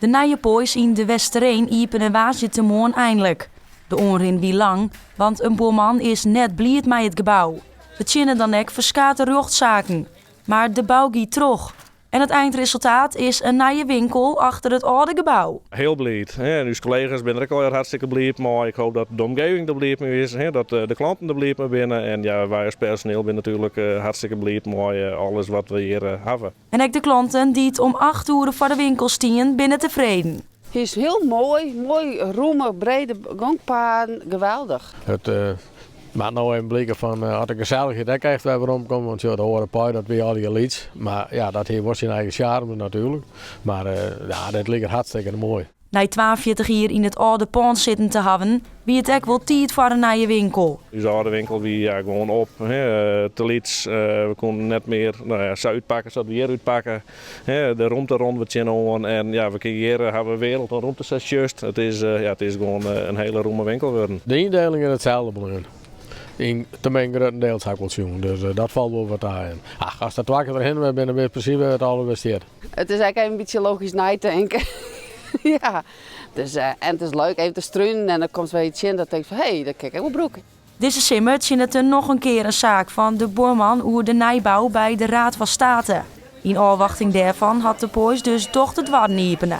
De nije pois in de Westereen iepen en waasje te moorn eindelijk. De onrin wie lang, want een boerman is net blied met het gebouw. De tjinnen dan ek verskate rechtszaken. Maar de bouw giet terug. En het eindresultaat is een nieuwe winkel achter het oude gebouw. Heel blij. En uw collega's zijn er ook al hartstikke blij mee. Ik hoop dat de omgeving er blij mee is. Dat de klanten er blij mee binnen. En ja, wij als personeel zijn natuurlijk hartstikke blij met alles wat we hier hebben. En ook de klanten die het om 8 uur voor de winkel stien binnen tevreden. Het is heel mooi, ruime, brede gangpaden, geweldig. Het maakt nou even blikken van had ik gezellig dat echt weer rondkomen, want ja, de horen paai dat weer al die lieds. Maar ja, dat heeft was zijn eigen charme natuurlijk. Maar ja, dat ligt hartstikke mooi. Na 42 jaar in het oude pand zitten te hebben, wie het ook wel tijd voor een nieuwe winkel. Dus oude winkel wie ja, gewoon op, te lieds. We konden net meer ze uitpakken, zodat we hier uitpakken. De ruimte rond wat je en ja, we creëren hebben we wereld een ruimtestation. Het is gewoon een hele ruime winkel geworden. De indeling is hetzelfde belang. In te mengen deels heb ik wel zien, dus dat valt wel wat aan. Ach, als dat wakker erheen bent, ben je in principe het al investeerd. Het is eigenlijk even een beetje logisch nadenken. Ja, dus, en het is leuk even te struinen en dan komt weer iets in dat denkt van hé, dat kijk ik wel broek. Deze simmer zien het er nog een keer een zaak van de boorman hoe de nijbouw bij de Raad van State. In afwachting daarvan had de pois dus toch het waard niepen.